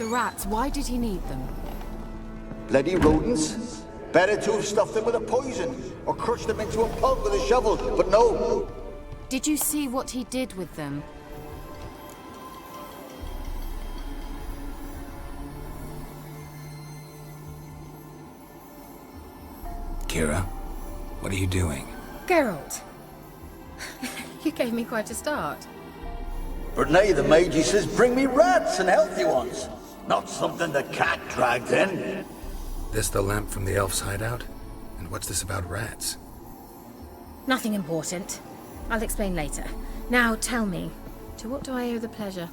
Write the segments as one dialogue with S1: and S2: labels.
S1: the rats, why did he need them?
S2: Bloody rodents. Better to have stuffed them with a poison, or crushed them into a pulp with a shovel, but no.
S1: Did you see what he did with them?
S3: Keira, what are you doing?
S1: Geralt. You gave me quite a start.
S2: But now the mage says bring me rats and healthy ones. Not something the cat dragged in.
S3: This the lamp from the elf's hideout? And what's this about rats?
S1: Nothing important. I'll explain later. Now tell me, to what do I owe the pleasure?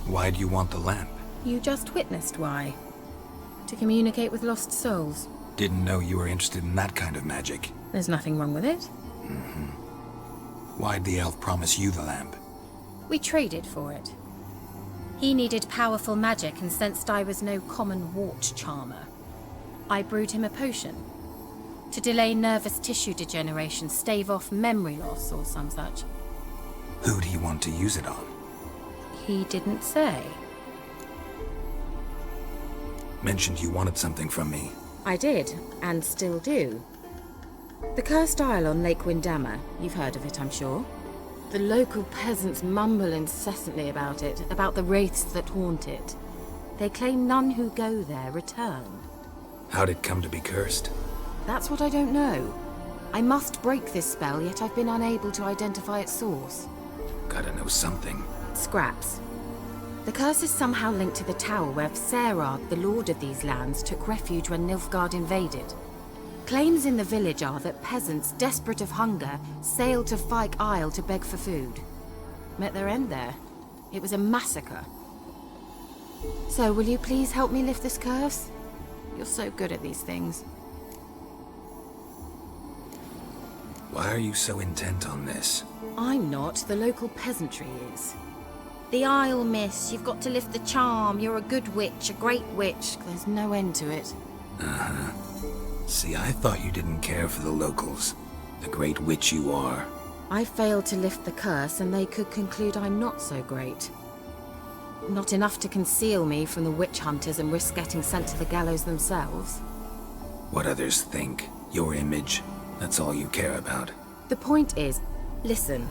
S3: Why do you want the lamp?
S1: You just witnessed why. To communicate with lost souls.
S3: Didn't know you were interested in that kind of magic.
S1: There's nothing wrong with it.
S3: Why'd the elf promise you the lamp?
S1: We traded for it. He needed powerful magic and sensed I was no common wart charmer. I brewed him a potion. To delay nervous tissue degeneration, stave off memory loss or some such.
S3: Who'd he want to use it on?
S1: He didn't say.
S3: Mentioned you wanted something from me.
S1: I did, and still do. The Cursed Isle on Lake Windammer. You've heard of it, I'm sure. The local peasants mumble incessantly about it, about the wraiths that haunt it. They claim none who go there return.
S3: How'd it come to be cursed?
S1: That's what I don't know. I must break this spell, yet I've been unable to identify its source.
S3: Gotta know something.
S1: Scraps. The curse is somehow linked to the tower where Serard, the lord of these lands, took refuge when Nilfgaard invaded. Claims in the village are that peasants, desperate of hunger, sailed to Fyke Isle to beg for food. Met their end there. It was a massacre. So, will you please help me lift this curse? You're so good at these things.
S3: Why are you so intent on this?
S1: I'm not. The local peasantry is. The Isle, miss. You've got to lift the charm. You're a good witch, a great witch. There's no end to it.
S3: Uh-huh. See, I thought you didn't care for the locals. The great witch you are.
S1: I failed to lift the curse, and they could conclude I'm not so great. Not enough to conceal me from the witch hunters and risk getting sent to the gallows themselves.
S3: What others think, your image, that's all you care about.
S1: The point is, listen,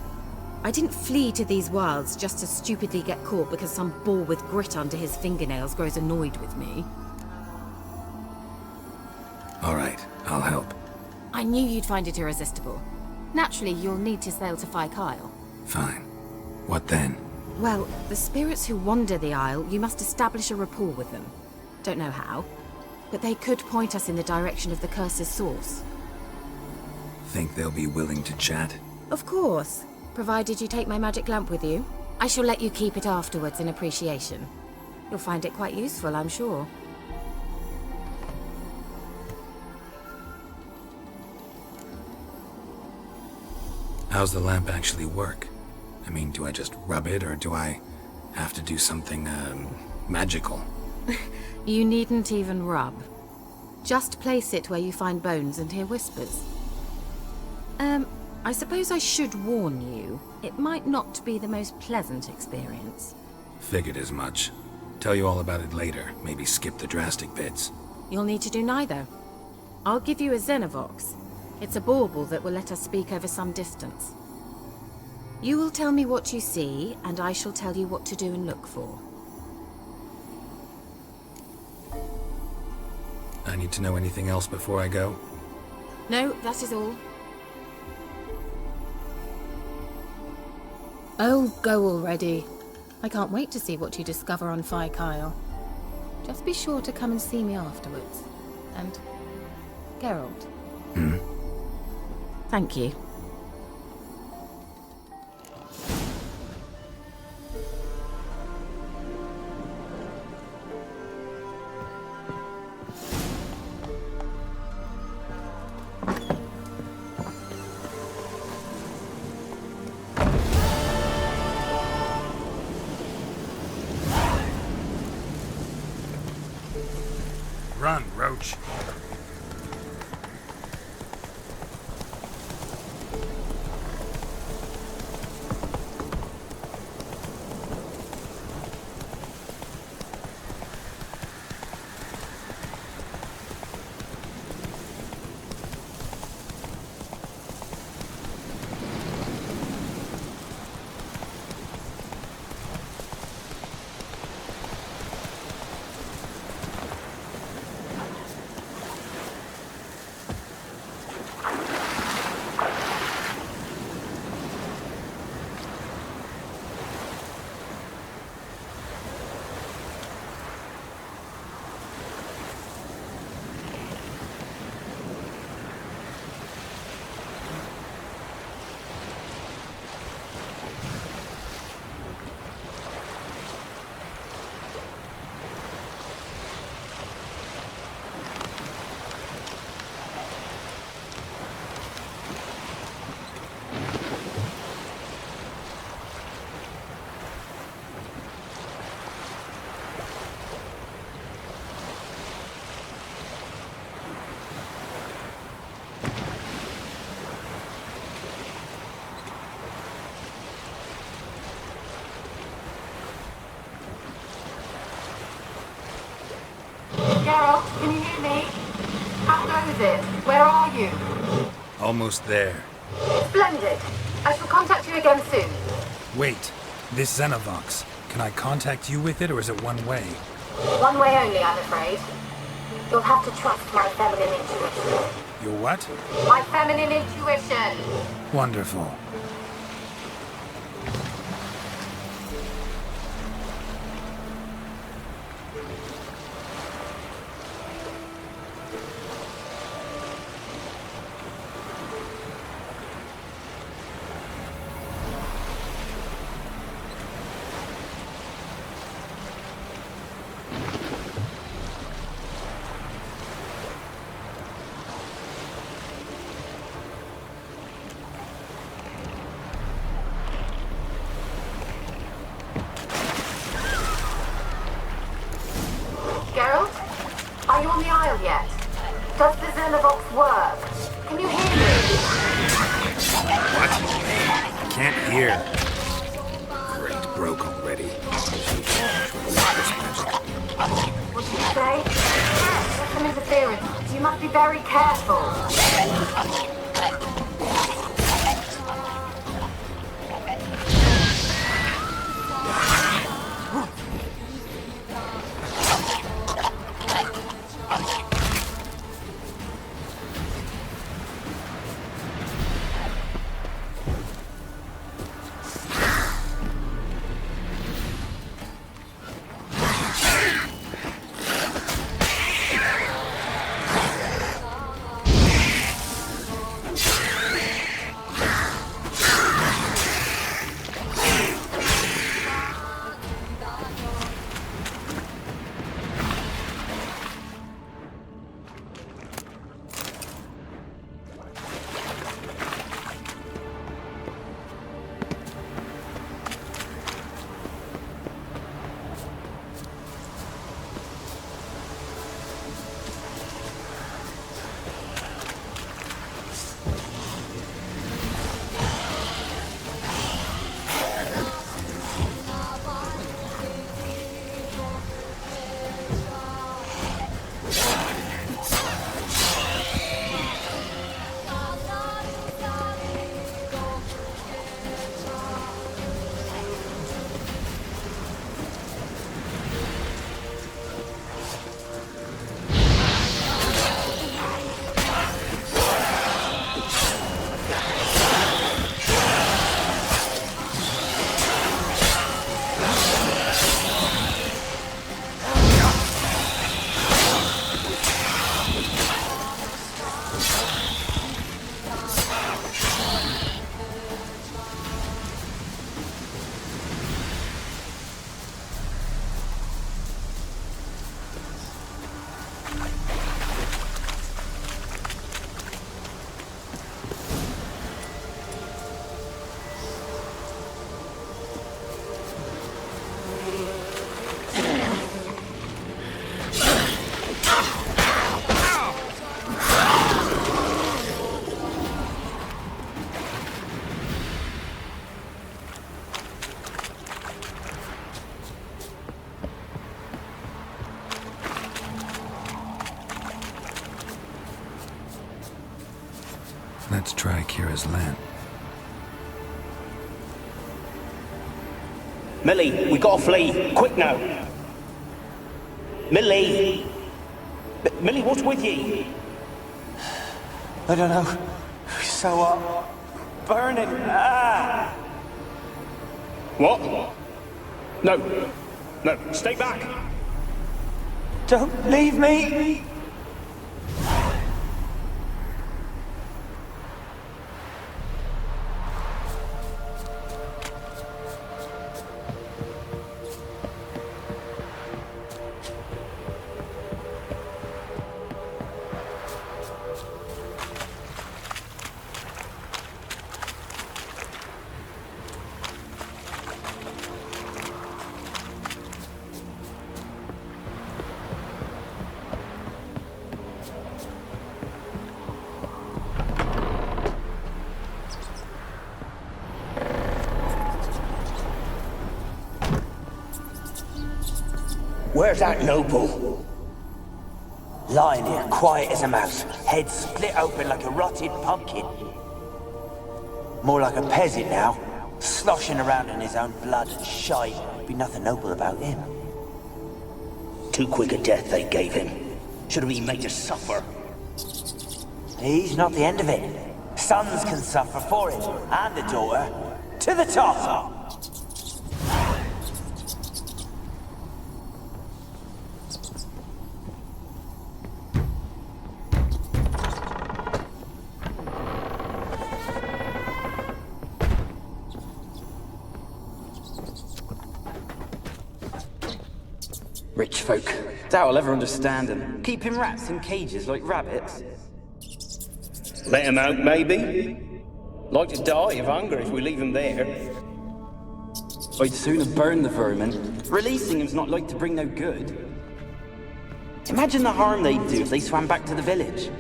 S1: I didn't flee to these wilds just to stupidly get caught because some boar with grit under his fingernails grows annoyed with me.
S3: All right, I'll help.
S1: I knew you'd find it irresistible. Naturally, you'll need to sail to Fyke Isle.
S3: Fine. What then?
S1: Well, the spirits who wander the Isle, you must establish a rapport with them. Don't know how, but they could point us in the direction of the curse's source.
S3: Think they'll be willing to chat?
S1: Of course, provided you take my magic lamp with you. I shall let you keep it afterwards in appreciation. You'll find it quite useful, I'm sure.
S3: How's the lamp actually work? I mean, do I just rub it, or do I have to do something, magical?
S1: You needn't even rub. Just place it where you find bones and hear whispers. I suppose I should warn you, it might not be the most pleasant experience.
S3: Figured as much. Tell you all about it later, maybe skip the drastic bits.
S1: You'll need to do neither. I'll give you a Xenovox. It's a bauble that will let us speak over some distance. You will tell me what you see, and I shall tell you what to do and look for.
S3: I need to know anything else before I go?
S1: No, that is all. Oh, go already. I can't wait to see what you discover on Fyke Isle. Just be sure to come and see me afterwards. And Geralt. Thank you.
S3: Run, Roach.
S1: Moses, where are you?
S3: Almost there.
S1: Splendid. I shall contact you again soon.
S3: Wait, this Xenovox. Can I contact you with it, or is it one way?
S1: One way only, I'm afraid. You'll have to trust my feminine intuition.
S3: Your what?
S1: My feminine intuition!
S3: Wonderful.
S1: Geralt? Are you on the Isle yet? Does the Xenovox work? Can you hear me?
S3: What? I can't hear. Great, broke already.
S1: What did you say? There's some interference. You must be very careful.
S3: Let's try Keira's land.
S4: Millie, we gotta flee. Quick now. Millie! Millie, what's with you?
S5: I don't know. So, burning. Ah!
S4: What? No. No, stay back.
S5: Don't leave me!
S4: Where's that noble?
S5: Lying here, quiet as a mouse, head split open like a rotted pumpkin. More like a peasant now, sloshing around in his own blood and shite. Be nothing noble about him.
S4: Too quick a death they gave him. Should have been made to suffer.
S5: He's not the end of it. Sons can suffer for it, and the daughter. To the top!
S6: Rich folk. Doubt I'll ever understand them. Keeping rats in cages like rabbits.
S4: Let him out, maybe? Like to die of hunger if we leave him there.
S6: I'd sooner burn the vermin. Releasing him's not like to bring no good. Imagine the harm they'd do if they swam back to the village.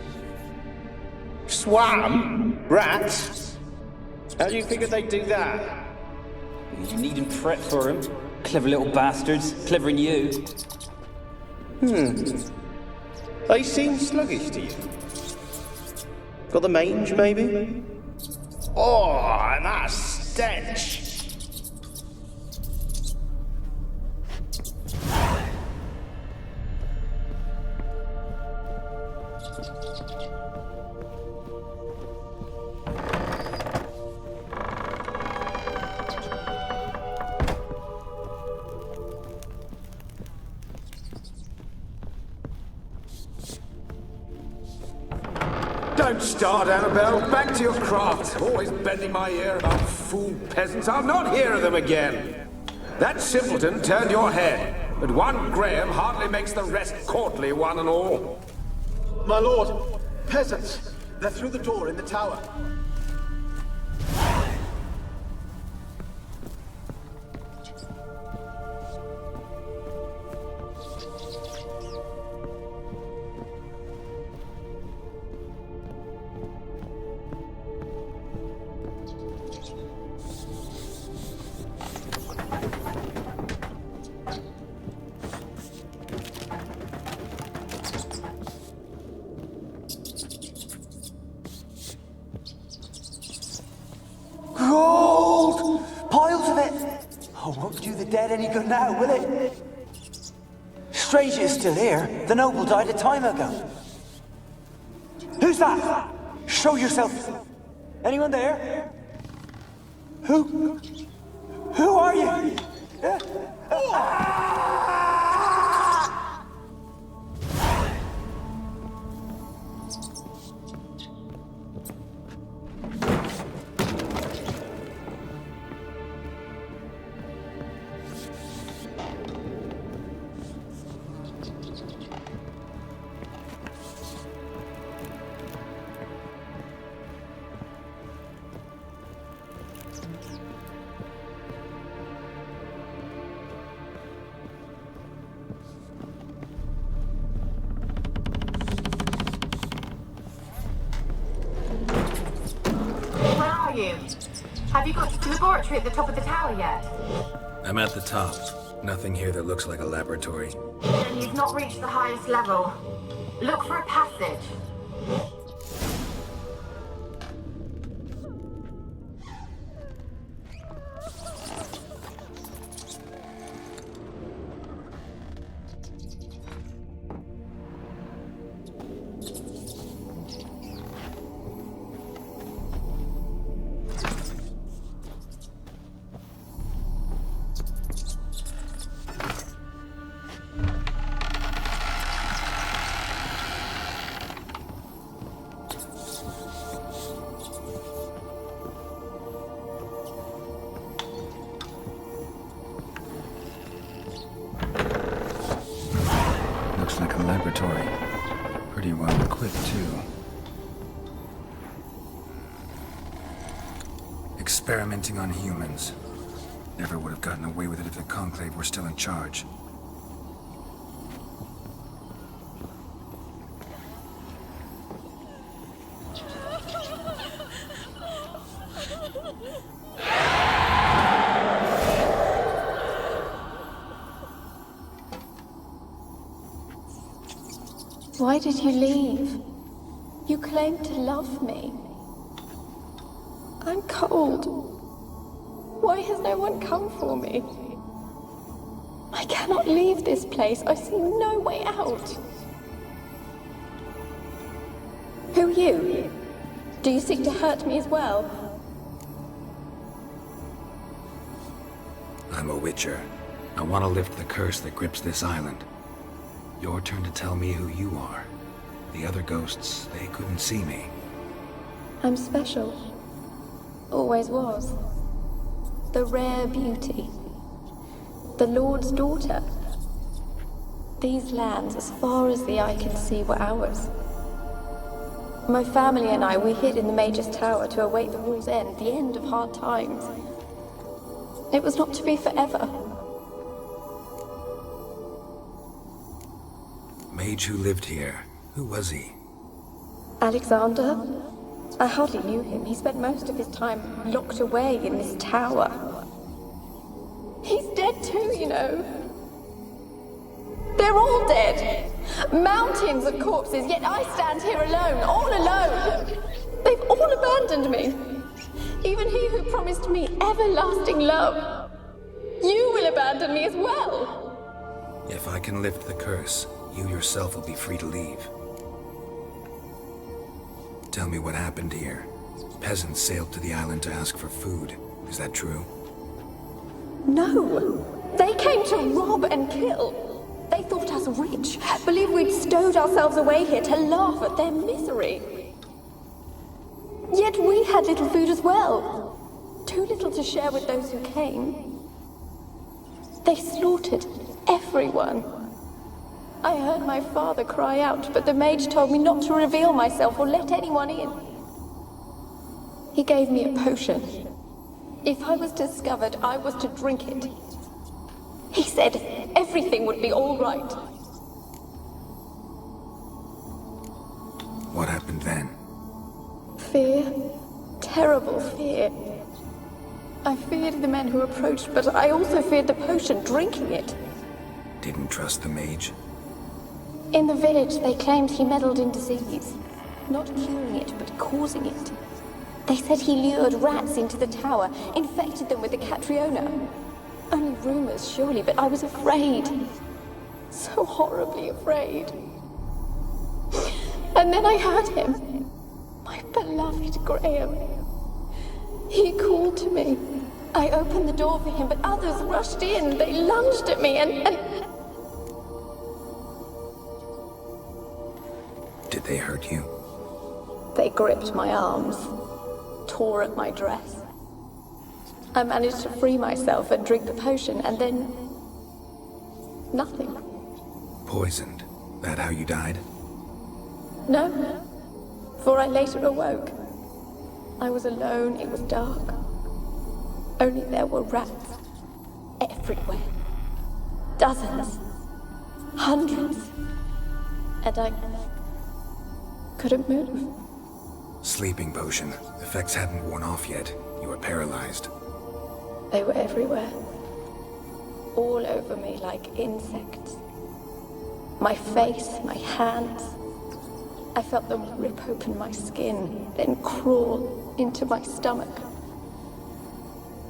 S4: Swam? Rats? How do you figure they'd do that?
S6: You needn't fret for him. Clever little bastards. Clever than you.
S4: They seem sluggish to you. Got the mange, maybe? Oh, and that stench!
S7: Don't start, Annabelle. Back to your craft. Always bending my ear about fool peasants. I'll not hear of them again. That simpleton turned your head, but one Graham hardly makes the rest courtly, one and all.
S2: My lord, peasants. They're through the door in the tower.
S5: Gold! Piles of it! Oh, won't do the dead any good now, will it? Strange it's still here. The noble died a time ago. Who's that? Show yourself. Anyone there? Who are you?
S1: Have you got to the laboratory at the top of the tower yet?
S3: I'm at the top. Nothing here that looks like a laboratory.
S1: Then you've not reached the highest level. Look for a passage.
S3: Looks like a laboratory. Pretty well equipped, too. Experimenting on humans. Never would have gotten away with it if the Conclave were still in charge.
S8: Why did you leave? You claimed to love me. I'm cold. Why has no one come for me? I cannot leave this place. I see no way out. Who are you? Do you seek to hurt me as well?
S3: I'm a witcher. I want to lift the curse that grips this island. Your turn to tell me who you are. The other ghosts, they couldn't see me.
S8: I'm special. Always was. The rare beauty. The Lord's daughter. These lands, as far as the eye can see, were ours. My family and I, we hid in the Mage's Tower to await the war's end, the end of hard times. It was not to be forever.
S3: Mage who lived here. Who was he?
S8: Alexander? I hardly knew him. He spent most of his time locked away in this tower. He's dead too, you know. They're all dead. Mountains of corpses, yet I stand here alone, all alone. They've all abandoned me. Even he who promised me everlasting love. You will abandon me as well.
S3: If I can lift the curse, you yourself will be free to leave. Tell me what happened here. Peasants sailed to the island to ask for food. Is that true?
S8: No. They came to rob and kill. They thought us rich, believed we'd stowed ourselves away here to laugh at their misery. Yet we had little food as well. Too little to share with those who came. They slaughtered everyone. I heard my father cry out, but the mage told me not to reveal myself or let anyone in. He gave me a potion. If I was discovered, I was to drink it. He said everything would be all right.
S3: What happened then?
S8: Fear. Terrible fear. I feared the men who approached, but I also feared the potion, drinking it.
S3: Didn't trust the mage?
S8: In the village, they claimed he meddled in disease. Not curing it, but causing it. They said he lured rats into the tower, infected them with the Catriona. Only rumors, surely, but I was afraid. So horribly afraid. And then I heard him. My beloved Graham. He called to me. I opened the door for him, but others rushed in. They lunged at me and...
S3: Did they hurt you?
S8: They gripped my arms, tore at my dress. I managed to free myself and drink the potion, and then... nothing.
S3: Poisoned? That how you died?
S8: No, for I later awoke. I was alone, it was dark. Only there were rats. Everywhere. Dozens. Hundreds. And I... couldn't move.
S3: Sleeping potion. Effects hadn't worn off yet. You were paralyzed.
S8: They were everywhere. All over me like insects. My face, my hands. I felt them rip open my skin, then crawl into my stomach.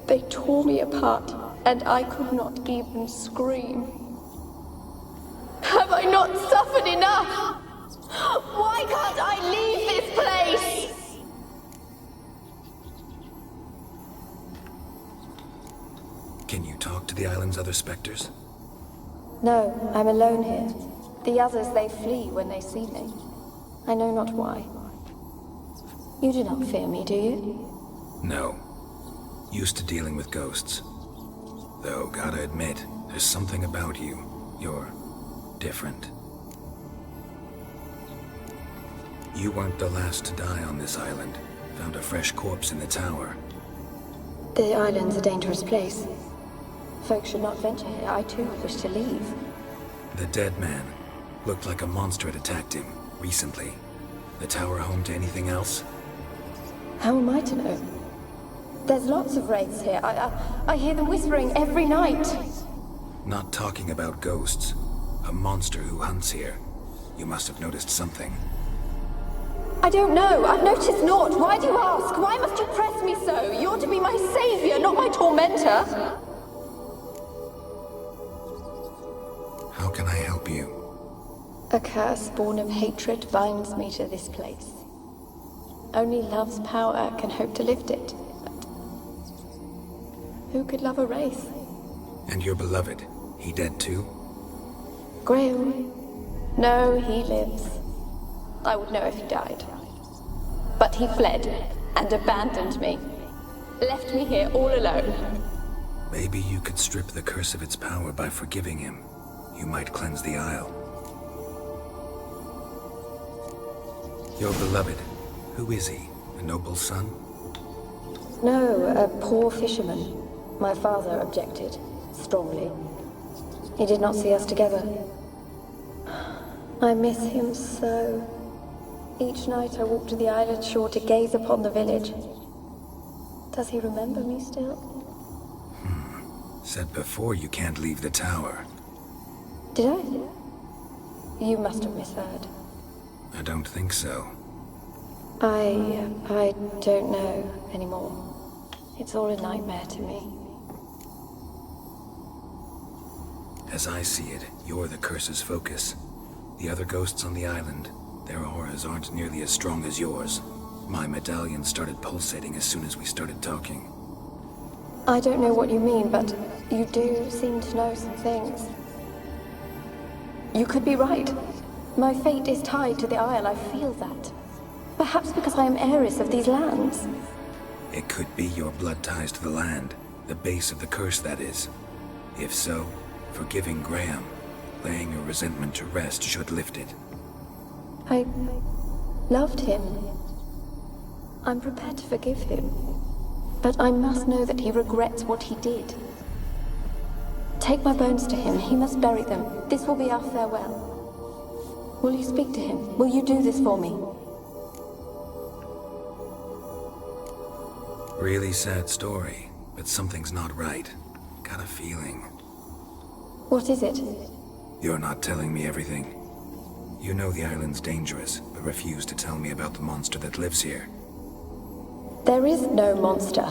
S8: They tore me apart, and I could not even scream. Have I not suffered enough? Why can't I leave this place?
S3: Can you talk to the island's other specters?
S8: No, I'm alone here. The others, they flee when they see me. I know not why. You do not fear me, do you?
S3: No. Used to dealing with ghosts. Though, gotta admit, there's something about you. You're different. You weren't the last to die on this island. Found a fresh corpse in the tower.
S8: The island's a dangerous place. Folk should not venture here. I too wish to leave.
S3: The dead man. Looked like a monster had attacked him, recently. The tower home to anything else?
S8: How am I to know? There's lots of wraiths here. I hear them whispering every night.
S3: Not talking about ghosts. A monster who hunts here. You must have noticed something.
S8: I don't know. I've noticed naught. Why do you ask? Why must you press me so? You're to be my savior, not my tormentor.
S3: How can I help you?
S8: A curse born of hatred binds me to this place. Only love's power can hope to lift it. But who could love a wraith?
S3: And your beloved, he dead too?
S8: Graham? No, he lives. I would know if he died. But he fled and abandoned me. Left me here all alone.
S3: Maybe you could strip the curse of its power by forgiving him. You might cleanse the Isle. Your beloved, who is he? A noble son?
S8: No, a poor fisherman. My father objected, strongly. He did not see us together. I miss him so. Each night I walk to the island shore to gaze upon the village. Does he remember me still?
S3: Said before you can't leave the tower.
S8: Did I? You must have misheard.
S3: I don't think so.
S8: I don't know anymore. It's all a nightmare to me.
S3: As I see it, you're the curse's focus. The other ghosts on the island, their auras aren't nearly as strong as yours. My medallion started pulsating as soon as we started talking.
S8: I don't know what you mean, but you do seem to know some things. You could be right. My fate is tied to the Isle, I feel that. Perhaps because I am heiress of these lands.
S3: It could be your blood ties to the land, the base of the curse, that is. If so, forgiving Graham, laying your resentment to rest should lift it.
S8: I loved him. I'm prepared to forgive him. But I must know that he regrets what he did. Take my bones to him. He must bury them. This will be our farewell. Will you speak to him? Will you do this for me?
S3: Really sad story, but something's not right. Got a feeling.
S8: What is it?
S3: You're not telling me everything. You know the island's dangerous, but refuse to tell me about the monster that lives here.
S8: There is no monster.